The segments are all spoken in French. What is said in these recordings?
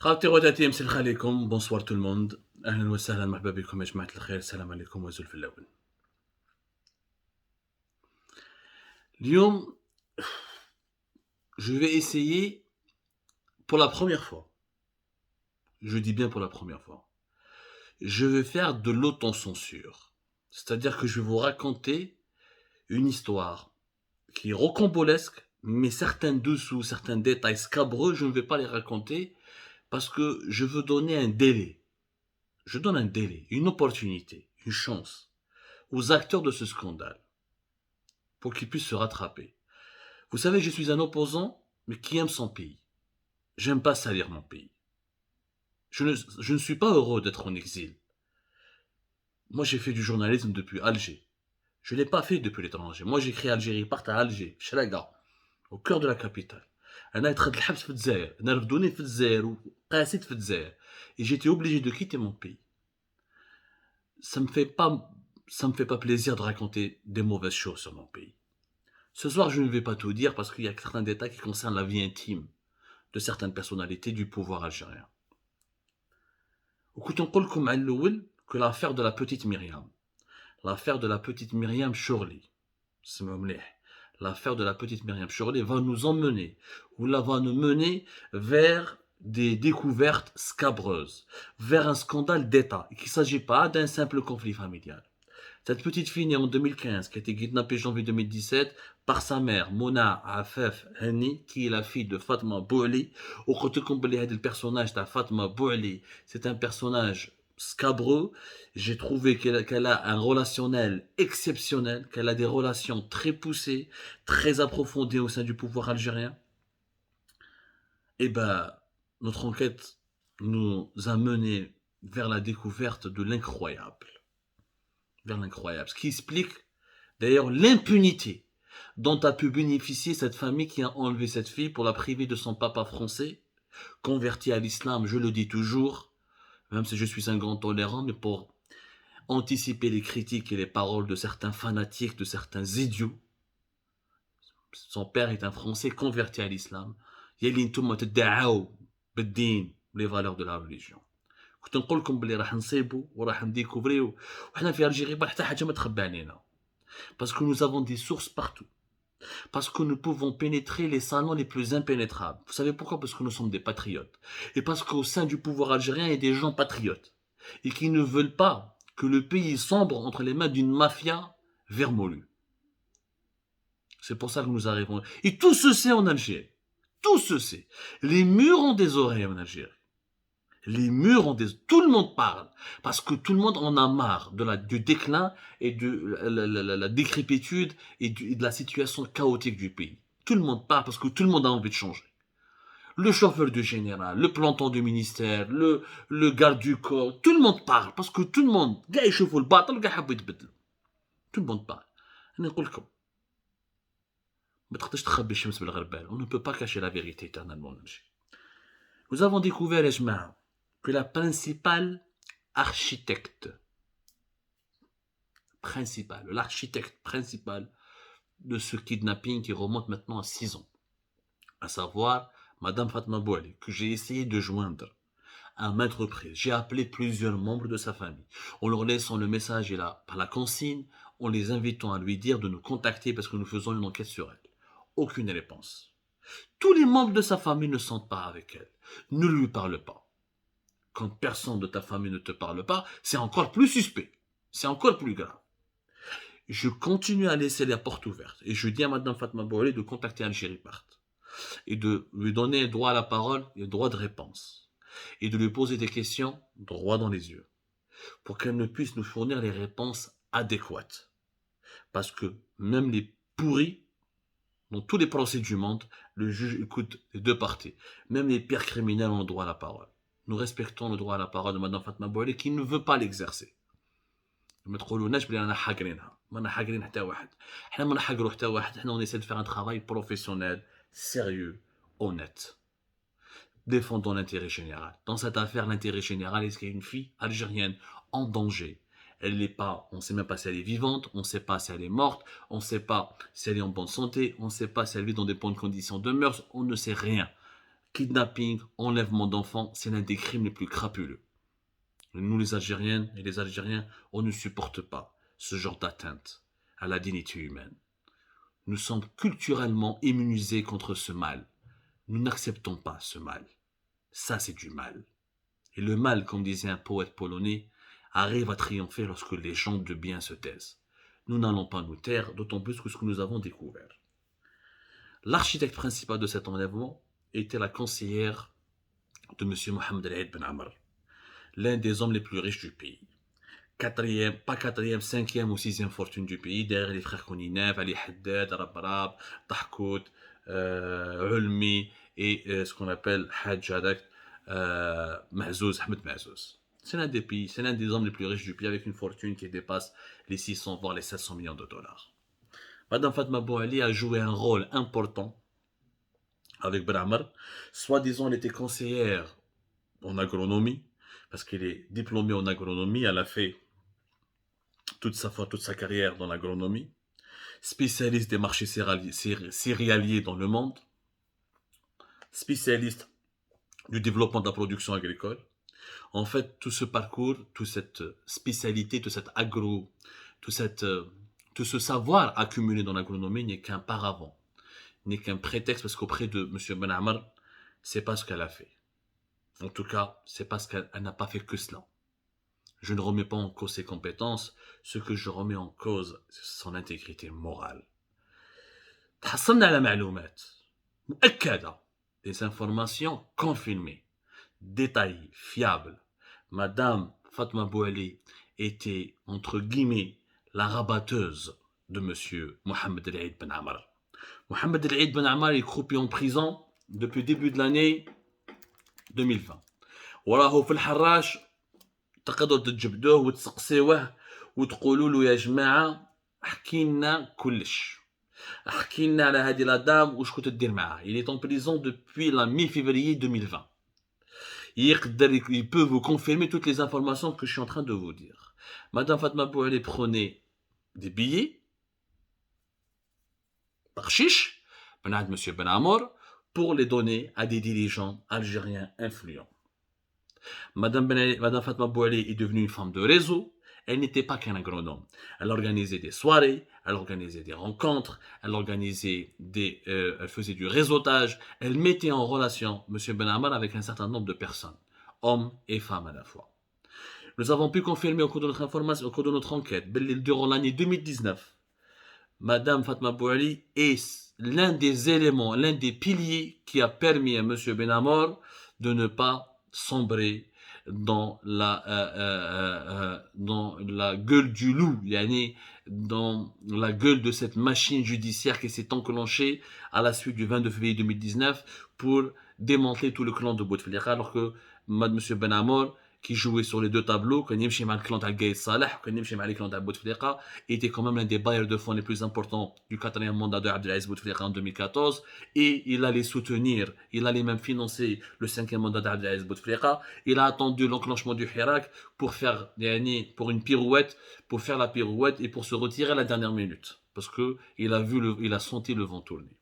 خاوتي وداتي مسلخ عليكم بونسوار تو الموند اهلا وسهلا مرحبا بكم يا جماعه الخير السلام عليكم وزول في الاول اليوم je vais essayer pour la première fois, je dis bien pour la première fois, je vais faire de l'autocensure, c'est-à-dire que je vais vous raconter une histoire qui est rocambolesque, mais certains dessous, certains détails scabreux, je ne vais pas les raconter parce que je veux donner un délai. Je donne un délai, une opportunité, une chance aux acteurs de ce scandale pour qu'ils puissent se rattraper. Vous savez, je suis un opposant, mais qui aime son pays. J'aime pas salir mon pays. Je ne suis pas heureux d'être en exil. Moi, j'ai fait du journalisme depuis Alger. Je ne l'ai pas fait depuis l'étranger. Moi, j'ai créé Algérie, part à Alger, Chalaga, au cœur de la capitale. Et j'étais obligé de quitter mon pays. Ça me fait pas plaisir de raconter des mauvaises choses sur mon pays. Ce soir, je ne vais pas tout dire parce qu'il y a certains détails qui concernent la vie intime de certaines personnalités du pouvoir algérien. وكنت نقول لكم على الأول que l'affaire de la petite Myriam, l'affaire de la petite Myriam Chorli, سمعوا مليح, l'affaire de la petite Myriam Chorli va nous emmener, ou la va nous mener vers des découvertes scabreuses, vers un scandale d'État, et qu'il ne s'agit pas d'un simple conflit familial. Cette petite fille née en 2015, qui a été kidnappée en janvier 2017 par sa mère, Mona Afef Hani, qui est la fille de Fatma Bouali. Au côté complet du personnage de Fatma Bouali, c'est un personnage scabreux. J'ai trouvé qu'elle a un relationnel exceptionnel, qu'elle a des relations très poussées, très approfondies au sein du pouvoir algérien. Et ben, notre enquête nous a mené vers la découverte de l'incroyable. Vers l'incroyable. Ce qui explique d'ailleurs l'impunité dont a pu bénéficier cette famille qui a enlevé cette fille pour la priver de son papa français, converti à l'islam, je le dis toujours, même si je suis un grand tolérant, mais pour anticiper les critiques et les paroles de certains fanatiques, de certains idiots. Son père est un Français converti à l'islam. Les valeurs de la religion. كنت نقول لكم بلي راح نصيبوا وراح نديكوفريو وحنا في الجيري حتى حاجه ما تخبى علينا parce que nous avons des sources partout, parce que nous pouvons pénétrer les salons les plus impénétrables. Vous savez pourquoi? Parce que nous sommes des patriotes, et parce qu'au sein du pouvoir algérien il y a des gens patriotes et qui ne veulent pas que le pays sombre entre les mains d'une mafia vermoulue. C'est pour ça que nous arrivons, et tout se sait en Algérie, tout se sait. Les murs ont des oreilles en Algérie. Les murs ont des... Tout le monde parle, parce que tout le monde en a marre du déclin et de la décrépitude et de la situation chaotique du pays. Tout le monde parle parce que tout le monde a envie de changer. Le chauffeur du général, le planton du ministère, le garde du corps, tout le monde parle parce que tout le monde, tout le monde parle. On ne peut pas cacher la vérité éternellement. Nous avons découvert, les jma'a, que la principale architecte, l'architecte principal de ce kidnapping qui remonte maintenant à 6 ans, à savoir Madame Fatma Bouali, que j'ai essayé de joindre à maintes reprises. J'ai appelé plusieurs membres de sa famille, en leur laissant le message et par la consigne, en les invitant à lui dire de nous contacter parce que nous faisons une enquête sur elle. Aucune réponse. Tous les membres de sa famille ne sont pas avec elle, ne lui parlent pas. Quand personne de ta famille ne te parle pas, c'est encore plus suspect. C'est encore plus grave. Je continue à laisser la porte ouverte. Et je dis à Madame Fatma Bouali de contacter Algérie Part. Et de lui donner droit à la parole et droit de réponse. Et de lui poser des questions droit dans les yeux. Pour qu'elle ne puisse nous fournir les réponses adéquates. Parce que même les pourris, dans tous les procès du monde, le juge écoute les deux parties. Même les pires criminels ont le droit à la parole. Nous respectons le droit à la parole de Madame Fatma Bouali qui ne veut pas l'exercer. ما تقولوناش بلي رانا حاقرينها، ما حاقرين حتى واحد. حنا ما نحقروا حتى واحد، حنا on essaie de faire un travail professionnel, sérieux, honnête. Défendons l'intérêt général. Dans cette affaire, l'intérêt général est qu'il y a une fille algérienne en danger. Elle n'est pas, on ne sait même pas si elle est vivante, on ne sait pas si elle est morte, on ne sait pas si elle est en bonne santé, on ne sait pas si elle vit dans des bonnes conditions de mœurs, on ne sait rien. Kidnapping, enlèvement d'enfants, c'est l'un des crimes les plus crapuleux. Nous, les Algériennes et les Algériens, on ne supporte pas ce genre d'atteinte à la dignité humaine. Nous sommes culturellement immunisés contre ce mal. Nous n'acceptons pas ce mal. Ça, c'est du mal. Et le mal, comme disait un poète polonais, arrive à triompher lorsque les gens de bien se taisent. Nous n'allons pas nous taire, d'autant plus que ce que nous avons découvert. L'architecte principal de cet enlèvement était la conseillère de M. Mohamed El Ben Amr, l'un des hommes les plus riches du pays. Quatrième, pas quatrième, cinquième ou sixième fortune du pays, derrière les frères Koninev, Ali Haddad, Rabrab, Tahkout, Ulmi et ce qu'on appelle Hajj Hadak, Mahzouz, Ahmed Mahzouz. C'est l'un des pays, c'est l'un des hommes les plus riches du pays avec une fortune qui dépasse les 600 voire les 700 millions de dollars. Madame Fatma Bouali a joué un rôle important avec Ben Amr. Soi-disant, elle était conseillère en agronomie, parce qu'elle est diplômée en agronomie, elle a fait toute sa carrière dans l'agronomie, spécialiste des marchés céréaliers dans le monde, spécialiste du développement de la production agricole. En fait, tout ce parcours, toute cette spécialité, tout ce savoir accumulé dans l'agronomie n'est qu'un paravent, n'est qu'un prétexte, parce qu'auprès de M. Ben Amr, c'est pas ce qu'elle a fait. En tout cas, c'est parce qu'elle n'a pas fait que cela. Je ne remets pas en cause ses compétences, ce que je remets en cause, c'est son intégrité morale. تحصلنا على معلومات مؤكدة, des informations confirmées, détaillées, fiables. Madame Fatma Bouali était, entre guillemets, la rabatteuse de monsieur Mohamed El Aid Ben Amr. Mohamed El Aid Ben Amr est croupi en prison depuis le début de l'année 2020. وراهو في الحراش تقدروا تجبدوه وتسقسيوه وتقولوا له يا جماعه احكي لنا كلش, احكي لنا على هذه لا دام واش كنت دير معاها. Il est en prison depuis la mi-février 2020. Il peut vous confirmer toutes les informations que je suis en train de vous dire. Madame Fatma Bouali prenait des billets par chiche, monsieur Ben Amr, pour les donner à des dirigeants algériens influents. Madame Fatma Bouali est devenue une femme de réseau. Elle n'était pas qu'un agronome. Elle organisait des soirées, elle organisait des rencontres, elle faisait du réseautage. Elle mettait en relation M. Ben Amr avec un certain nombre de personnes, hommes et femmes à la fois. Nous avons pu confirmer au cours de notre enquête, durant l'année 2019, Madame Fatma Bouali est l'un des éléments, l'un des piliers qui a permis à M. Ben Amr de ne pas sombrer dans la gueule du loup, dans la gueule de cette machine judiciaire qui s'est enclenchée à la suite du 22 février 2019 pour démanteler tout le clan de Bouteflika, alors que M. Ben Amr, qui jouait sur les deux tableaux, quand il y le clan d'Al-Gaïd Saleh, quand il y le clan d'Al-Bouteflika, était quand même l'un des bailleurs de fonds les plus importants du 4e mandat de Abdelaziz Bouteflika en 2014, et il allait soutenir, il allait même financer le 5e mandat d'Abdelaziz Bouteflika. Il a attendu l'enclenchement du Hirak pour faire la pirouette et pour se retirer à la dernière minute, parce que il a senti le vent tourner.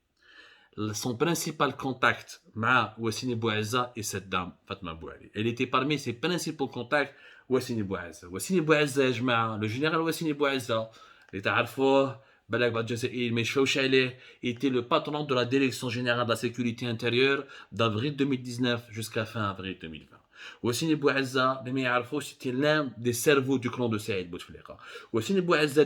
Son principal contact avec Wassini Bouazza et cette dame, Fatma Bouali. Elle était parmi ses principaux contacts, Wassini Bouazza. Wassini Bouazza, le général Wassini Bouazza, il était le patron de la Direction générale de la sécurité intérieure d'avril 2019 jusqu'à fin avril 2020. Wassini Bouazza, c'était l'un des cerveaux du clan de Saïd Bouteflika. Wassini Bouazza,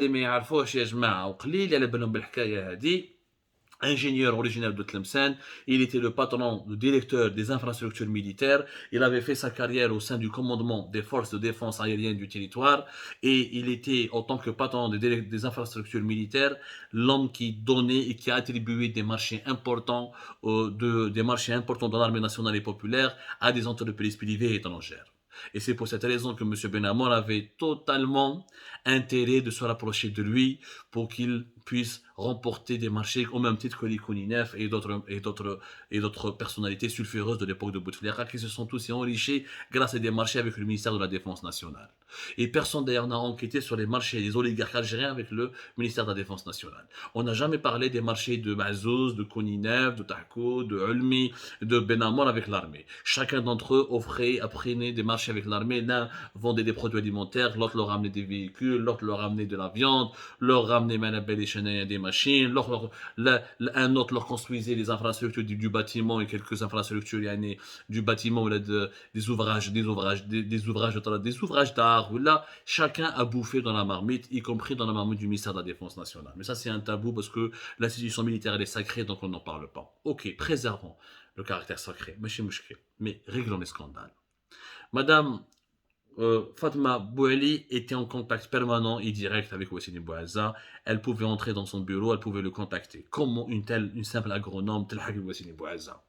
ingénieur originaire de Tlemcen, il était le patron, le directeur des infrastructures militaires. Il avait fait sa carrière au sein du commandement des forces de défense aérienne du territoire, et il était, en tant que patron des infrastructures militaires, l'homme qui donnait et qui a attribué des marchés importants dans l'armée nationale et populaire à des entreprises privées et étrangères. Et c'est pour cette raison que M. Ben Amr avait totalement intérêt de se rapprocher de lui pour qu'il puisse remporter des marchés au même titre que les Kouninef et d'autres personnalités sulfureuses de l'époque de Bouteflika qui se sont tous enrichis grâce à des marchés avec le ministère de la Défense nationale. Et personne d'ailleurs n'a enquêté sur les marchés des oligarques algériens avec le ministère de la Défense nationale. On n'a jamais parlé des marchés de Mazouz, de Kouninef, de Tahko, de Ulmi, de Benamor avec l'armée. Chacun d'entre eux apprenait des marchés avec l'armée. L'un vendait des produits alimentaires, l'autre leur ramenait des véhicules, l'autre leur ramenait de la viande, leur ramenait des machines, un autre leur construisait les infrastructures du bâtiment et quelques infrastructures du bâtiment, des ouvrages d'art. Là, chacun a bouffé dans la marmite, y compris dans la marmite du ministère de la Défense nationale. Mais ça, c'est un tabou parce que l'institution militaire, elle est sacrée, donc on n'en parle pas. Ok, préservons le caractère sacré, mais réglons les scandales. Madame Fatma Bouali était en contact permanent et direct avec Wassini Bouazza. Elle pouvait entrer dans son bureau, elle pouvait le contacter. Comment une simple agronome, tel Wassini Bouazza?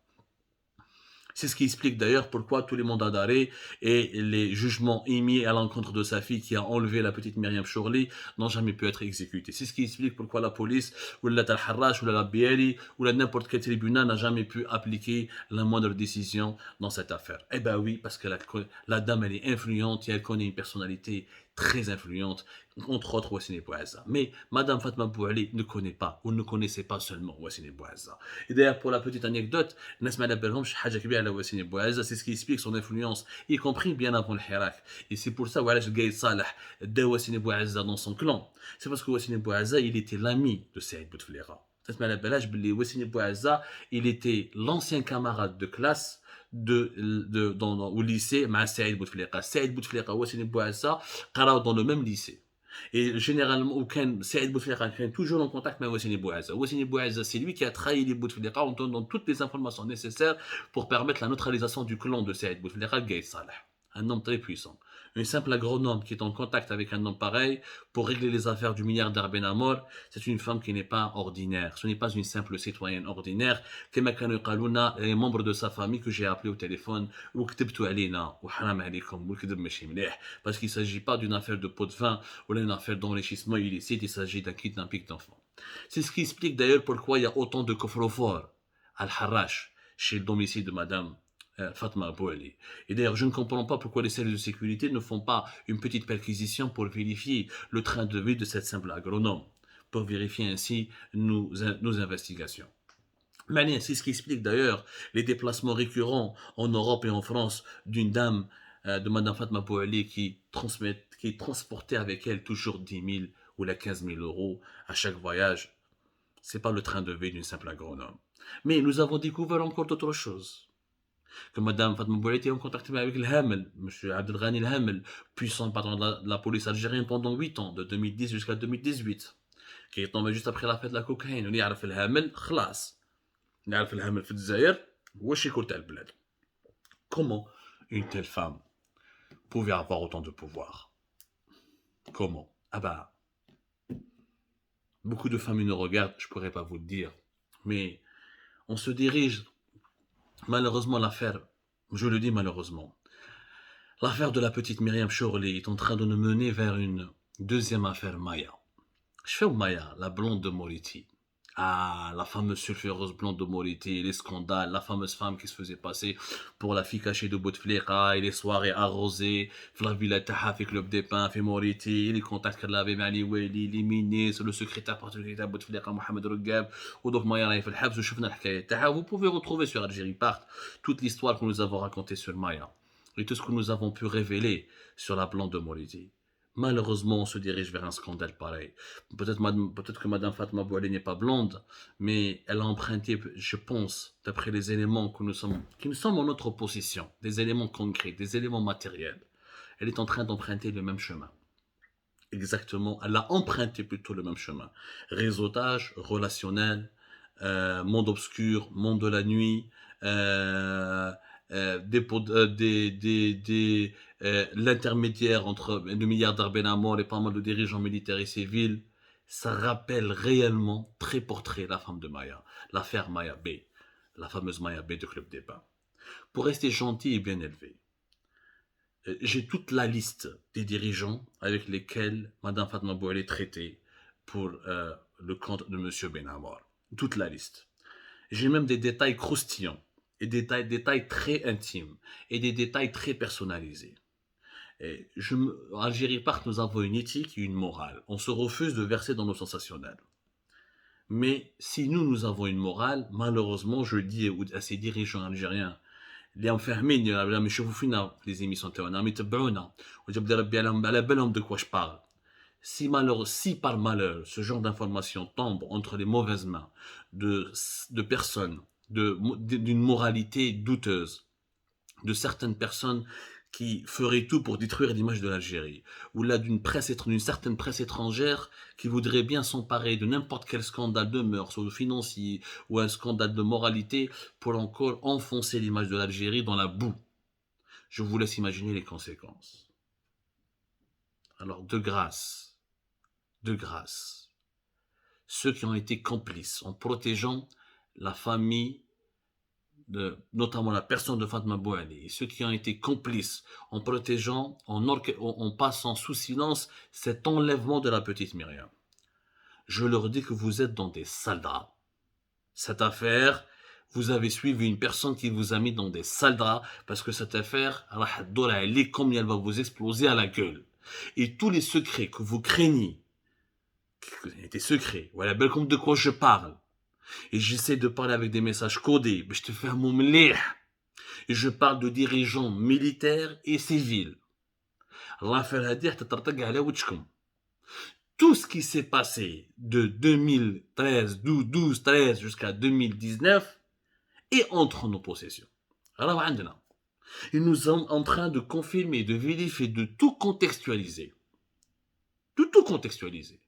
C'est ce qui explique d'ailleurs pourquoi tous les mandats d'arrêt et les jugements émis à l'encontre de sa fille qui a enlevé la petite Myriam Chourli n'ont jamais pu être exécutés. C'est ce qui explique pourquoi la police, ou la Talharrach, ou la Bieli, ou n'importe quel tribunal n'a jamais pu appliquer la moindre décision dans cette affaire. Eh ben oui, parce que la dame, elle est influente et elle connaît une personnalité très influente, entre autres Wassini Bouazza. Mais Madame Fatma Bouali ne connaît pas, ou ne connaissait pas seulement Wassini Bouazza. Et d'ailleurs, pour la petite anecdote, Nasma Labelhom, c'est ce qui explique son influence, y compris bien avant le Hirak. Et c'est pour ça que Gaïd Salah de Wassini Bouazza dans son clan. C'est parce que Wassini Bouazza, il était l'ami de Saïd Bouteflika. Wassini Bouazza, il était l'ancien camarade de classe au lycée مع سعيد بوتفليقه. سعيد بوتفليقه وسيم بوعزة قراو dans le même lycée. Et généralement, Saïd Bouteflika est toujours en contact avec Wassini Bouazza. Wassini Bouazza, c'est lui qui a trahi les Bouteflika en donnant toutes les informations nécessaires pour permettre la neutralisation du clan de Saïd Bouteflika, Gaïd Salah. Un homme très puissant. Une simple agronome qui est en contact avec un homme pareil pour régler les affaires du milliardaire Ben Amor, c'est une femme qui n'est pas ordinaire. Ce n'est pas une simple citoyenne ordinaire. Comme les membres de sa famille que j'ai appelé au téléphone, parce qu'il ne s'agit pas d'une affaire de pot de vin ou d'une affaire d'enrichissement illicite, il s'agit d'un kidnapping d'enfants. C'est ce qui explique d'ailleurs pourquoi il y a autant de coffres-forts à Al-Harrach, chez le domicile de Madame Fatma Bouali. Et d'ailleurs, je ne comprends pas pourquoi les services de sécurité ne font pas une petite perquisition pour vérifier le train de vie de cette simple agronome, pour vérifier ainsi nos investigations. C'est ce qui explique d'ailleurs les déplacements récurrents en Europe et en France d'une dame de Madame Fatma Bouali qui transportait avec elle toujours 10 000 ou 15 000 euros à chaque voyage. C'est pas le train de vie d'une simple agronome. Mais nous avons découvert encore d'autres choses. Que Madame Fatma Bouali était en contact avec le Hamel, M. Abdelghani Hamel, puissant patron de la police algérienne pendant 8 ans, de 2010 jusqu'à 2018, qui est tombé juste après la fête de la cocaïne. On y a fait le Hamel, khlas. نعرف الهمل في الجزائر هو الشيكور تاع البلاد. Comment une telle femme pouvait avoir autant de pouvoir? Comment? Ah bah, beaucoup de familles nous regardent, je pourrais pas vous le dire, mais on se dirige, malheureusement l'affaire, je le dis malheureusement, l'affaire de la petite Myriam Chourli est en train de nous mener vers une deuxième affaire Maya. Je fais Maya, la blonde de Moriti. Ah, la fameuse sulfureuse blonde de Moriti, les scandales, la fameuse femme qui se faisait passer pour la fille cachée de Bouteflika, et les soirées arrosées, Flavilla Taha, Club des Pins, fait Moriti, les contacts qu'elle avait avec Ali Weli, les ministres, le secrétaire particulier de Bouteflika, Mohamed Rougab, ou donc Maya Raif al-Habs, vous pouvez retrouver sur Algérie Part toute l'histoire que nous avons racontée sur Maya, et tout ce que nous avons pu révéler sur la blonde de Moriti. Malheureusement, on se dirige vers un scandale pareil. Peut-être que Madame Fatma Bouali n'est pas blonde, mais elle a emprunté, je pense, d'après les éléments qui nous sommes en notre possession, des éléments concrets, des éléments matériels. Elle est en train d'emprunter le même chemin. Exactement, elle a emprunté plutôt le même chemin. Réseautage, relationnel, monde obscur, monde de la nuit, l'intermédiaire entre le milliardaire Ben Amor et pas mal de dirigeants militaires et civils, ça rappelle réellement très portrait la femme de Maya, l'affaire Maya B, la fameuse Maya B de Club des Pins. Pour rester gentil et bien élevé, J'ai toute la liste des dirigeants avec lesquels Madame Fatma Bouali est traitée pour le compte de Monsieur Benamor. Toute la liste. J'ai même des détails croustillants, et des détails très intimes, et des détails très personnalisés. Et en Algérie Park, nous avons une éthique et une morale. On se refuse de verser dans nos sensationnels. Mais si nous avons une morale, malheureusement, je dis à ces dirigeants algériens, اللي هم فاهمين لما يشوفوا فينا les émissions تاعنا راهم يتبعونا وجاب ربي على بالهم de quoi je parle. Si par malheur ce genre d'information tombe entre les mauvaises mains de personnes d'une moralité douteuse, de certaines personnes qui feraient tout pour détruire l'image de l'Algérie, ou là d'une certaine presse étrangère qui voudrait bien s'emparer de n'importe quel scandale de mœurs ou de financier ou un scandale de moralité pour encore enfoncer l'image de l'Algérie dans la boue. Je vous laisse imaginer les conséquences. Alors de grâce, ceux qui ont été complices en protégeant la famille notamment la personne de Fatma Bouali, et ceux qui ont été complices en protégeant, en passant sous silence cet enlèvement de la petite Myriam. Je leur dis que vous êtes dans des sales draps. Cette affaire, vous avez suivi une personne qui vous a mis dans des sales draps parce que cette affaire, comme elle va vous exploser à la gueule. Et tous les secrets que vous craignez, qui étaient secrets, voilà, belle comme de quoi je parle, et j'essaie de parler avec des messages codés, mais je te fais un mot mlih. Et je parle de dirigeants militaires et civils. Tout ce qui s'est passé de 2013, 12, 13 jusqu'à 2019 est entre nos possessions. Et nous sommes en train de confirmer, de vérifier, de tout contextualiser. De tout contextualiser.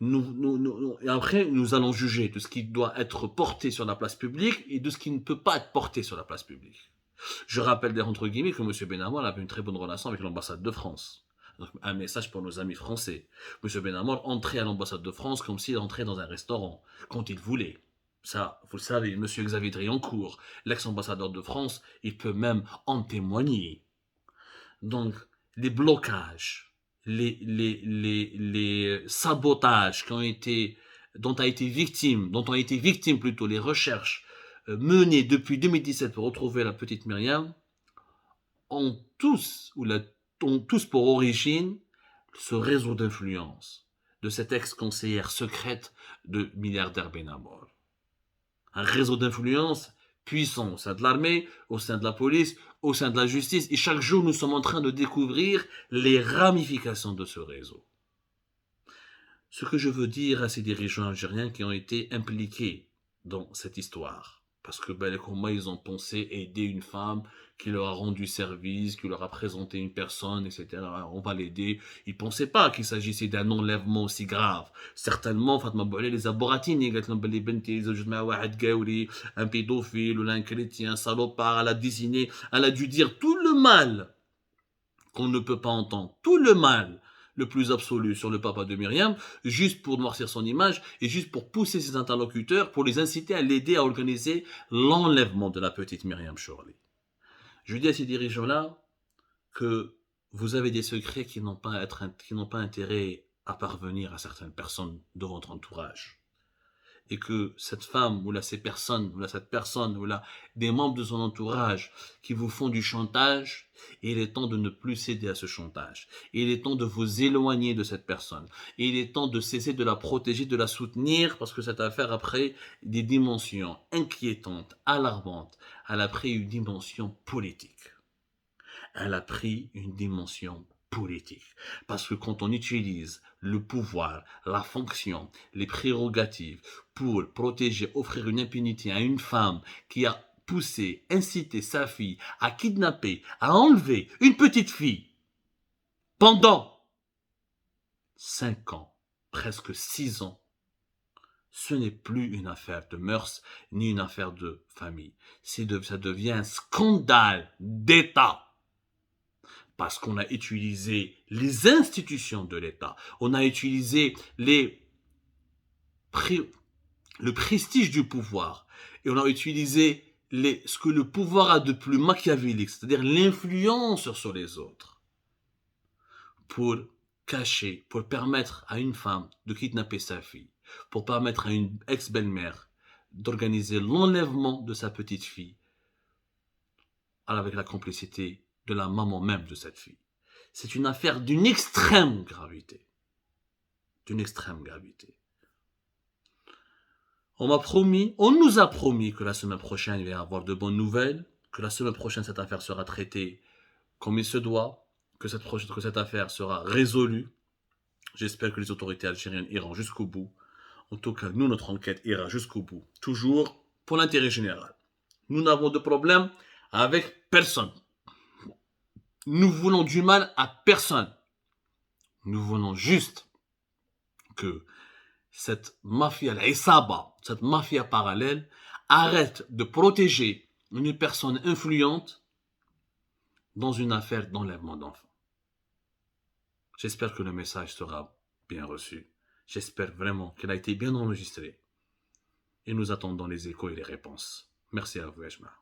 Et après, nous allons juger de ce qui doit être porté sur la place publique et de ce qui ne peut pas être porté sur la place publique. Je rappelle entre guillemets que M. Benamor avait une très bonne relation avec l'ambassade de France. Donc, un message pour nos amis français. M. Benamor entrait à l'ambassade de France comme s'il entrait dans un restaurant, quand il voulait. Ça, vous le savez, M. Xavier Driancourt, l'ex-ambassadeur de France, il peut même en témoigner. Donc, les blocages, les sabotages dont ont été victimes plutôt les recherches menées depuis 2017 pour retrouver la petite Myriam ont tous pour origine ce réseau d'influence de cette ex-conseillère secrète de milliardaire Benamor. Un réseau d'influence puissant au sein de l'armée, au sein de la police, au sein de la justice, et chaque jour nous sommes en train de découvrir les ramifications de ce réseau. Ce que je veux dire à ces dirigeants algériens qui ont été impliqués dans cette histoire, parce que comment ils ont pensé aider une femme qui leur a rendu service, qui leur a présenté une personne, etc. On va l'aider. Ils ne pensaient pas qu'il s'agissait d'un enlèvement aussi grave. Certainement, Fatma Bouali les a boratini, un pédophile ou un chrétien, un salopard, elle a désigné, elle a dû dire tout le mal qu'on ne peut pas entendre, tout le mal le plus absolu sur le papa de Myriam, juste pour noircir son image et juste pour pousser ses interlocuteurs, pour les inciter à l'aider à organiser l'enlèvement de la petite Myriam Chorley. Je dis à ces dirigeants-là que vous avez des secrets qui n'ont pas intérêt à parvenir à certaines personnes de votre entourage. Et que cette femme, ou là cette personne, ou là des membres de son entourage qui vous font du chantage, il est temps de ne plus céder à ce chantage. Il est temps de vous éloigner de cette personne. Et il est temps de cesser de la protéger, de la soutenir, parce que cette affaire a pris des dimensions inquiétantes, alarmantes. Elle a pris une dimension politique. Parce que quand on utilise le pouvoir, la fonction, les prérogatives pour protéger, offrir une impunité à une femme qui a poussé, incité sa fille à kidnapper, à enlever une petite fille pendant 5 ans, presque 6 ans, ce n'est plus une affaire de mœurs ni une affaire de famille. Ça devient un scandale d'État. Parce qu'on a utilisé les institutions de l'État, on a utilisé le prestige du pouvoir, et on a utilisé ce que le pouvoir a de plus machiavélique, c'est-à-dire l'influence sur les autres, pour cacher, pour permettre à une femme de kidnapper sa fille, pour permettre à une ex-belle-mère d'organiser l'enlèvement de sa petite fille, avec la complicité de la maman même de cette fille. C'est une affaire d'une extrême gravité. D'une extrême gravité. On nous a promis que la semaine prochaine, il va y avoir de bonnes nouvelles, que la semaine prochaine, cette affaire sera traitée comme il se doit, que cette affaire sera résolue. J'espère que les autorités algériennes iront jusqu'au bout. En tout cas, nous, notre enquête ira jusqu'au bout. Toujours pour l'intérêt général. Nous n'avons de problème avec personne. Nous voulons du mal à personne. Nous voulons juste que cette mafia, l'Isaba, cette mafia parallèle, arrête de protéger une personne influente dans une affaire d'enlèvement d'enfants. J'espère que le message sera bien reçu. J'espère vraiment qu'il a été bien enregistré. Et nous attendons les échos et les réponses. Merci à vous, Ejma.